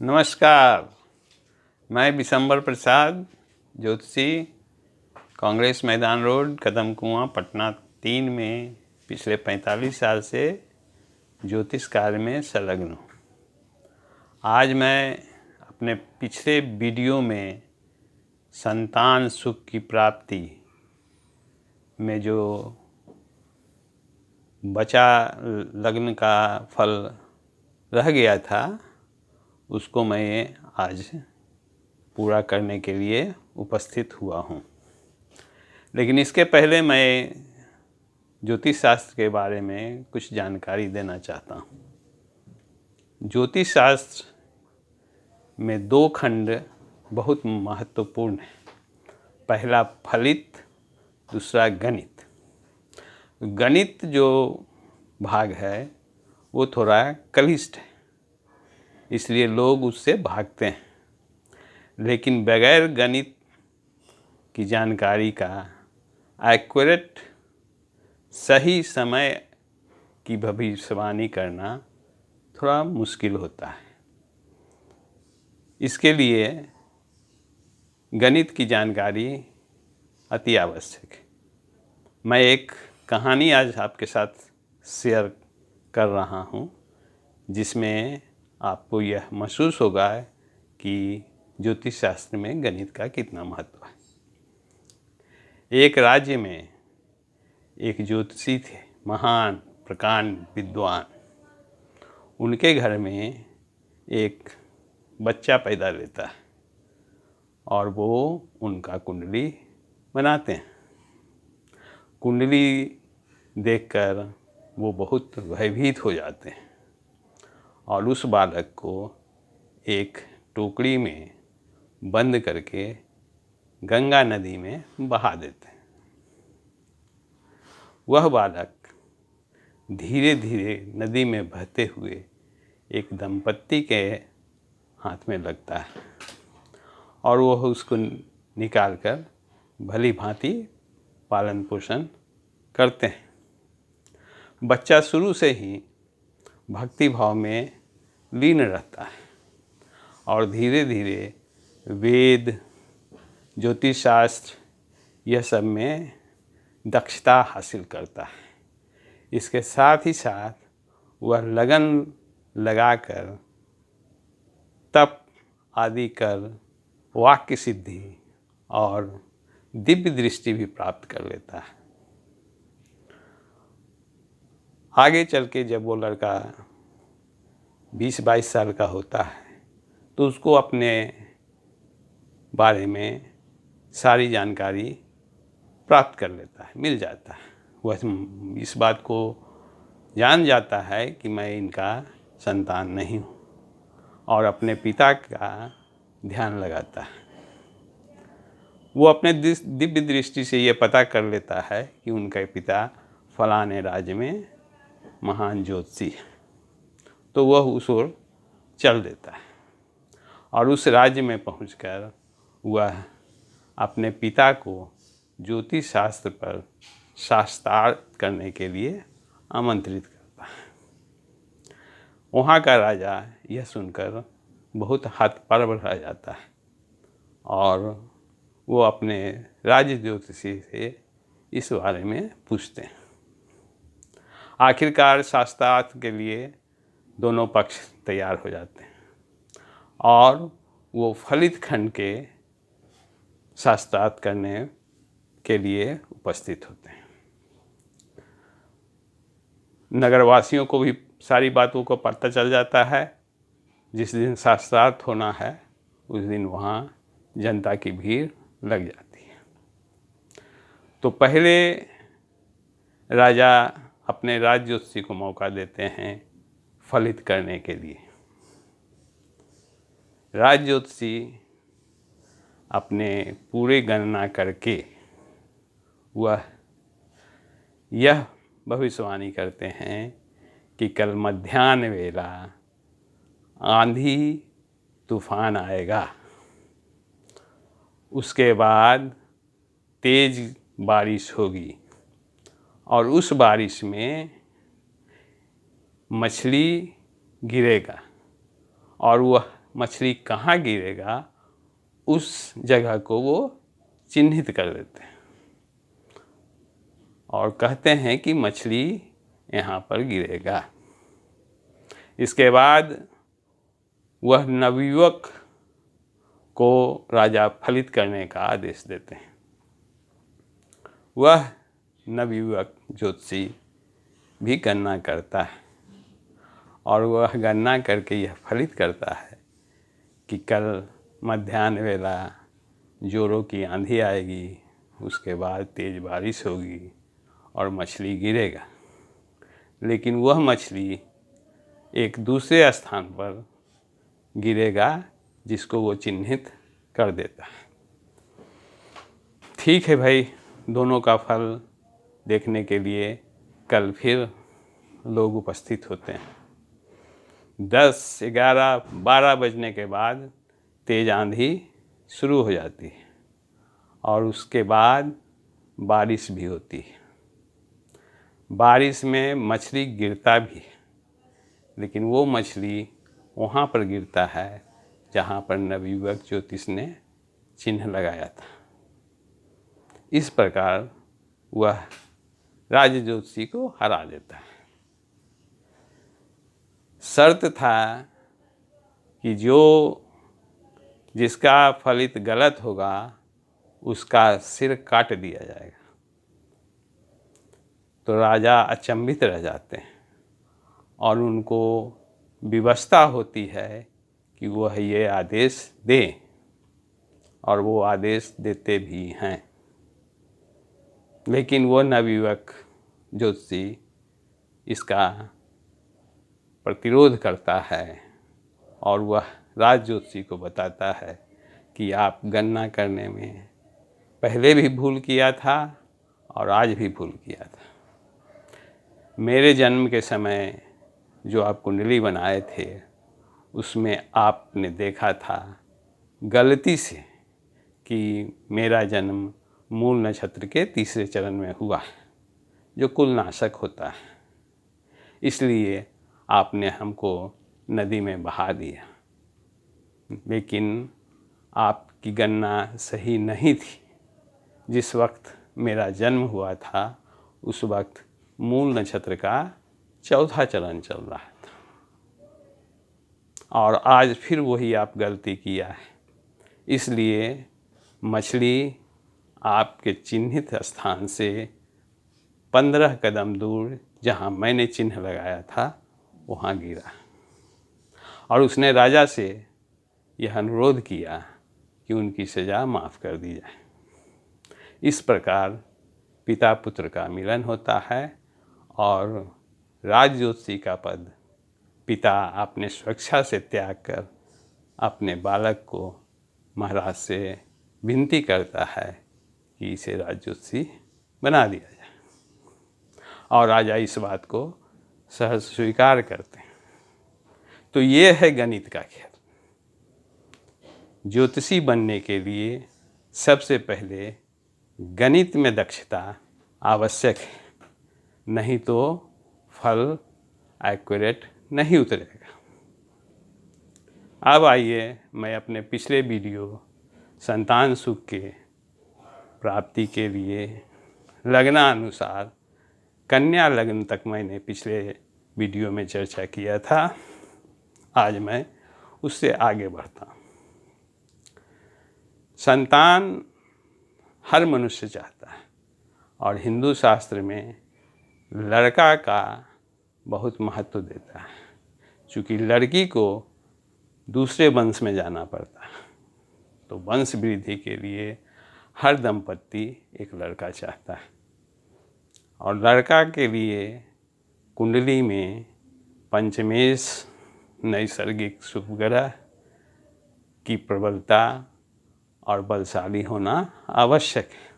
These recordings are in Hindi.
नमस्कार। मैं बिशंबर प्रसाद ज्योतिषी, कांग्रेस मैदान रोड, कदम कुआं, पटना 3 में पिछले 45 साल से ज्योतिष कार्य में संलग्न हूँ। आज मैं अपने पिछले वीडियो में संतान सुख की प्राप्ति में जो बचा लग्न का फल रह गया था उसको मैं आज पूरा करने के लिए उपस्थित हुआ हूँ। लेकिन इसके पहले मैं ज्योतिष शास्त्र के बारे में कुछ जानकारी देना चाहता हूँ। ज्योतिष शास्त्र में 2 खंड बहुत महत्वपूर्ण हैं। पहला फलित, दूसरा गणित। गणित जो भाग है वो थोड़ा क्लिष्ट है, इसलिए लोग उससे भागते हैं। लेकिन बगैर गणित की जानकारी का एक्यूरेट सही समय की भविष्यवाणी करना थोड़ा मुश्किल होता है। इसके लिए गणित की जानकारी अति आवश्यक है। मैं एक कहानी आज आपके साथ शेयर कर रहा हूँ जिसमें आपको यह महसूस होगा कि ज्योतिष शास्त्र में गणित का कितना महत्व है। एक राज्य में एक ज्योतिषी थे, महान प्रकांड विद्वान। उनके घर में एक बच्चा पैदा लेता है और वो उनका कुंडली बनाते हैं। कुंडली देखकर वो बहुत भयभीत हो जाते हैं और उस बालक को एक टोकरी में बंद करके गंगा नदी में बहा देते हैं। वह बालक धीरे धीरे नदी में बहते हुए एक दंपत्ति के हाथ में लगता है और वह उसको निकालकर भली भांति पालन पोषण करते हैं। बच्चा शुरू से ही भक्ति भाव में लीन रहता है और धीरे धीरे वेद, ज्योतिष शास्त्र यह सब में दक्षता हासिल करता है। इसके साथ ही साथ वह लगन लगाकर तप आदि कर वाक्य सिद्धि और दिव्य दृष्टि भी प्राप्त कर लेता है। आगे चल के जब वो लड़का 20-22 साल का होता है तो उसको अपने बारे में सारी जानकारी प्राप्त कर लेता है, मिल जाता है। वह इस बात को जान जाता है कि मैं इनका संतान नहीं हूँ और अपने पिता का ध्यान लगाता है। वो अपने दिव्य दृष्टि से ये पता कर लेता है कि उनके पिता फलाने राज्य में महान ज्योतिषी है, तो वह उस ओर चल देता है और उस राज्य में पहुंचकर वह अपने पिता को ज्योतिष शास्त्र पर शास्त्रार्थ करने के लिए आमंत्रित करता है। वहाँ का राजा यह सुनकर बहुत हतप्रभ रह जाता है और वो अपने राज्य ज्योतिषी से इस बारे में पूछते हैं। आखिरकार शास्त्रार्थ के लिए दोनों पक्ष तैयार हो जाते हैं और वो फलित खंड के शास्त्रार्थ करने के लिए उपस्थित होते हैं। नगरवासियों को भी सारी बातों को पता चल जाता है। जिस दिन शास्त्रार्थ होना है उस दिन वहाँ जनता की भीड़ लग जाती है। तो पहले राजा अपने राज्य ज्योतिषी को मौका देते हैं फलित करने के लिए। राज्य ज्योतिषी अपने पूरे गणना करके वह यह भविष्यवाणी करते हैं कि कल मध्याह्न वेला आंधी तूफान आएगा, उसके बाद तेज बारिश होगी और उस बारिश में मछली गिरेगा और वह मछली कहाँ गिरेगा उस जगह को वो चिन्हित कर देते हैं और कहते हैं कि मछली यहाँ पर गिरेगा। इसके बाद वह नवयुवक को राजा फलित करने का आदेश देते हैं। वह नवयुवक ज्योतिषी भी गणना करता है और वह गणना करके यह फलित करता है कि कल मध्याह्न वेला जोरों की आंधी आएगी, उसके बाद तेज़ बारिश होगी और मछली गिरेगा। लेकिन वह मछली एक दूसरे स्थान पर गिरेगा जिसको वो चिन्हित कर देता है। ठीक है भाई, दोनों का फल देखने के लिए कल फिर लोग उपस्थित होते हैं। 10, 11, 12 बजने के बाद तेज़ आंधी शुरू हो जाती है और उसके बाद बारिश भी होती है। बारिश में मछली गिरता भी है, लेकिन वो मछली वहाँ पर गिरता है जहाँ पर नवयुवक ज्योतिष ने चिन्ह लगाया था। इस प्रकार वह राज ज्योतिषी को हरा देता है। शर्त था कि जिसका फलित गलत होगा उसका सिर काट दिया जाएगा। तो राजा अचंभित रह जाते हैं और उनको विवशता होती है कि वह ये आदेश दें, और वो आदेश देते भी हैं। लेकिन वो नवयुवक ज्योतिषी इसका प्रतिरोध करता है और वह राज ज्योतिषी को बताता है कि आप गणना करने में पहले भी भूल किया था और आज भी भूल किया था। मेरे जन्म के समय जो आप कुंडली बनाए थे उसमें आपने देखा था गलती से कि मेरा जन्म मूल नक्षत्र के तीसरे चरण में हुआ, जो कुलनाशक होता है। इसलिए आपने हमको नदी में बहा दिया। लेकिन आपकी गणना सही नहीं थी। जिस वक्त मेरा जन्म हुआ था उस वक्त मूल नक्षत्र का चौथा चरण चल रहा था, और आज फिर वही आप गलती किया है। इसलिए मछली आपके चिन्हित स्थान से 15 कदम दूर जहाँ मैंने चिन्ह लगाया था वहाँ गिरा। और उसने राजा से यह अनुरोध किया कि उनकी सज़ा माफ़ कर दी जाए। इस प्रकार पिता पुत्र का मिलन होता है और राज ज्योतिषी का पद पिता अपने स्वेच्छा से त्याग कर अपने बालक को महाराज से विनती करता है कि इसे राज ज्योतिषी बना दिया जाए, और राजा इस बात को सहज स्वीकार करते हैं। तो ये है गणित का खेल। ज्योतिषी बनने के लिए सबसे पहले गणित में दक्षता आवश्यक है, नहीं तो फल एक्यूरेट नहीं उतरेगा। अब आइए मैं अपने पिछले वीडियो संतान सुख के प्राप्ति के लिए लग्नानुसार कन्या लग्न तक मैंने पिछले वीडियो में चर्चा किया था। आज मैं उससे आगे बढ़ता हूँ। संतान हर मनुष्य चाहता है, और हिंदू शास्त्र में लड़का का बहुत महत्व देता है, क्योंकि लड़की को दूसरे वंश में जाना पड़ता है। तो वंश वृद्धि के लिए हर दंपत्ति एक लड़का चाहता है, और लड़का के लिए कुंडली में पंचमेश नैसर्गिक शुभ ग्रह की प्रबलता और बलशाली होना आवश्यक है।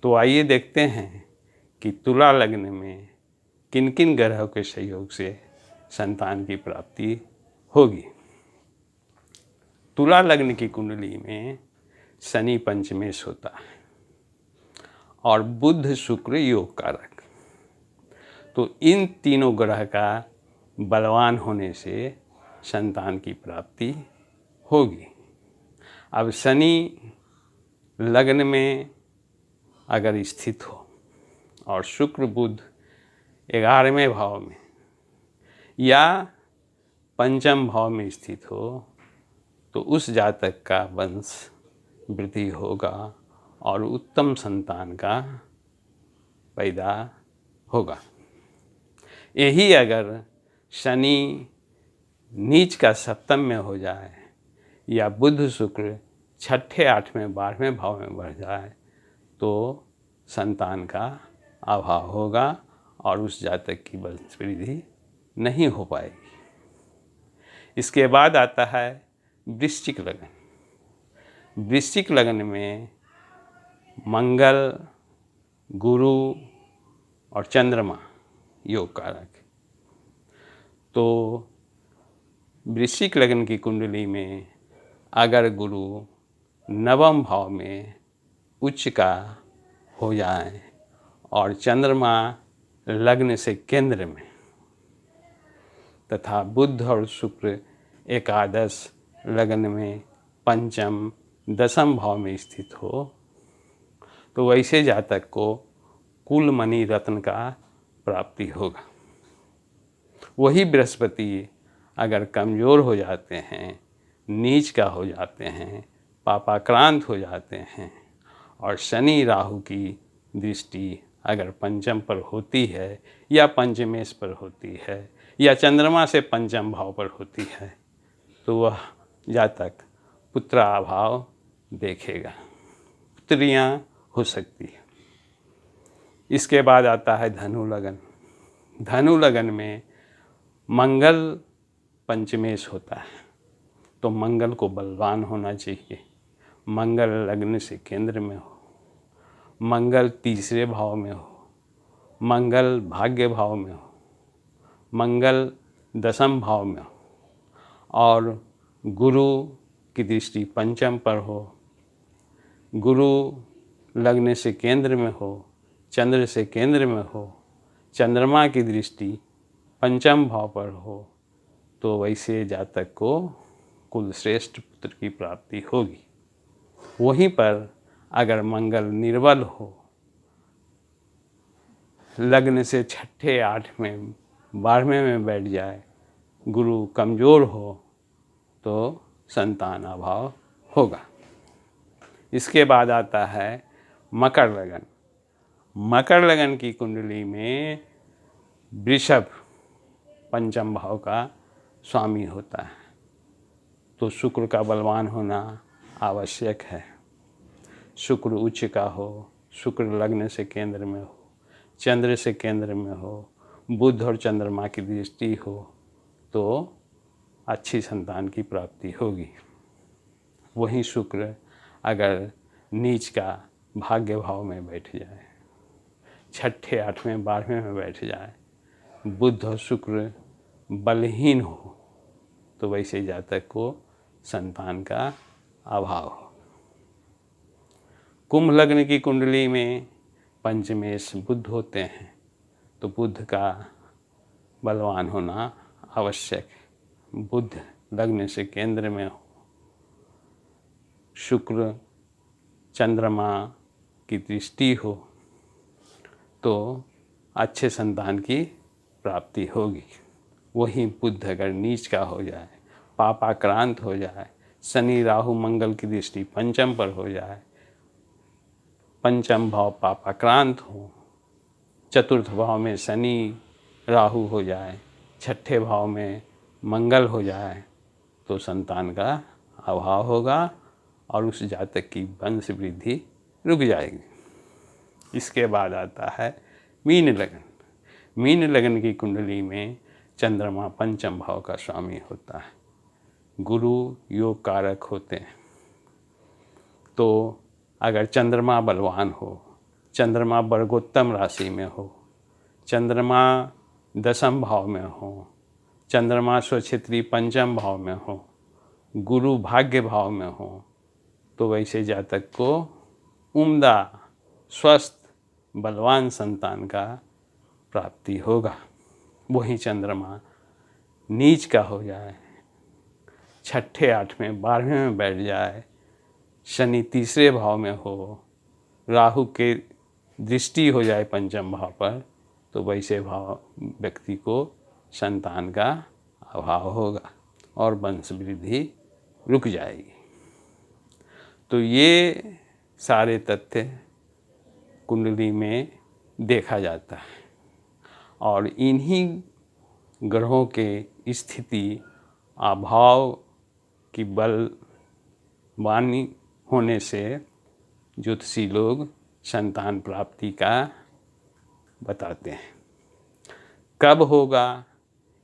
तो आइए देखते हैं कि तुला लग्न में किन किन ग्रहों के सहयोग से संतान की प्राप्ति होगी। तुला लग्न की कुंडली में शनि पंचमेश होता है और बुध शुक्र योग कारक। तो इन तीनों ग्रह का बलवान होने से संतान की प्राप्ति होगी। अब शनि लग्न में अगर स्थित हो और शुक्र बुध 11वें भाव में या पंचम भाव में स्थित हो तो उस जातक का वंश वृद्धि होगा और उत्तम संतान का पैदा होगा। यही अगर शनि नीच का सप्तम में हो जाए या बुध शुक्र 6ठे 8वें 12वें भाव में बढ़ जाए तो संतान का अभाव होगा और उस जातक की वंश वृद्धि नहीं हो पाएगी। इसके बाद आता है वृश्चिक लगन। वृश्चिक लगन में मंगल, गुरु और चंद्रमा योग कारक। तो वृश्चिक लगन की कुंडली में अगर गुरु नवम भाव में उच्च का हो जाए और चंद्रमा लग्न से केंद्र में तथा बुध और शुक्र एकादश लगन में पंचम दसम भाव में स्थित हो तो वैसे जातक को कुल मणि रत्न का प्राप्ति होगा। वही बृहस्पति अगर कमज़ोर हो जाते हैं, नीच का हो जाते हैं, पापाक्रांत हो जाते हैं और शनि राहु की दृष्टि अगर पंचम पर होती है या पंचमेश पर होती है या चंद्रमा से पंचम भाव पर होती है तो वह जातक पुत्राभाव देखेगा, पुत्रियां हो सकती है। इसके बाद आता है धनु लगन। धनु लगन में मंगल पंचमेश होता है तो मंगल को बलवान होना चाहिए। मंगल लग्न से केंद्र में हो, मंगल तीसरे भाव में हो, मंगल भाग्य भाव में हो, मंगल दसम भाव में हो और गुरु की दृष्टि पंचम पर हो, गुरु लग्न से केंद्र में हो, चंद्र से केंद्र में हो, चंद्रमा की दृष्टि पंचम भाव पर हो तो वैसे जातक को कुल श्रेष्ठ पुत्र की प्राप्ति होगी। वहीं पर अगर मंगल निर्बल हो, लग्न से 6ठे 8वें 12वें में बैठ जाए, गुरु कमज़ोर हो तो संतान अभाव होगा। इसके बाद आता है मकर लगन। मकर लगन की कुंडली में वृषभ पंचम भाव का स्वामी होता है तो शुक्र का बलवान होना आवश्यक है। शुक्र उच्च का हो, शुक्र लग्न से केंद्र में हो, चंद्र से केंद्र में हो, बुध और चंद्रमा की दृष्टि हो तो अच्छी संतान की प्राप्ति होगी। वहीं शुक्र अगर नीच का भाग्य भाव में बैठ जाए, 6ठे 8वें 12वें में बैठ जाए, बुध और शुक्र बलहीन हो तो वैसे जातक को संतान का अभाव हो। कुंभ लग्न की कुंडली में पंचमेश बुध होते हैं तो बुध का बलवान होना आवश्यक है। बुध लग्न से केंद्र में हो, शुक्र चंद्रमा की दृष्टि हो तो अच्छे संतान की प्राप्ति होगी। वहीं बुध अगर नीच का हो जाए, पापाक्रांत हो जाए, शनि राहु मंगल की दृष्टि पंचम पर हो जाए, पंचम भाव पापाक्रांत हो, चतुर्थ भाव में शनि राहु हो जाए, 6ठे भाव में मंगल हो जाए तो संतान का अभाव होगा और उस जातक की वंश वृद्धि रुक जाएगी। इसके बाद आता है मीन लगन। मीन लगन की कुंडली में चंद्रमा पंचम भाव का स्वामी होता है, गुरु योग कारक होते हैं तो अगर चंद्रमा बलवान हो, चंद्रमा वर्गोत्तम राशि में हो, चंद्रमा दसम भाव में हो, चंद्रमा स्वक्षेत्री पंचम भाव में हो, गुरु भाग्य भाव में हो तो वैसे जातक को उम्दा स्वस्थ बलवान संतान का प्राप्ति होगा। वही चंद्रमा नीच का हो जाए, छठे, 8वें, 12वें में बैठ जाए, शनि तीसरे भाव में हो, राहु के दृष्टि हो जाए पंचम भाव पर, तो वैसे भाव व्यक्ति को संतान का अभाव होगा और वंश वृद्धि रुक जाएगी। तो ये सारे तथ्य कुंडली में देखा जाता है और इन्हीं ग्रहों के स्थिति अभाव की बलवानी होने से ज्योतिषी लोग संतान प्राप्ति का बताते हैं। कब होगा,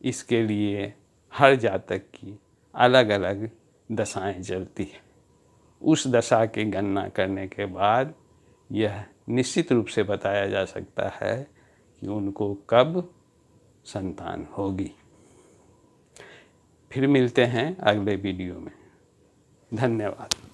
इसके लिए हर जातक की अलग अलग दशाएं चलती हैं। उस दशा की गणना करने के बाद यह निश्चित रूप से बताया जा सकता है कि उनको कब संतान होगी। फिर मिलते हैं अगले वीडियो में। धन्यवाद।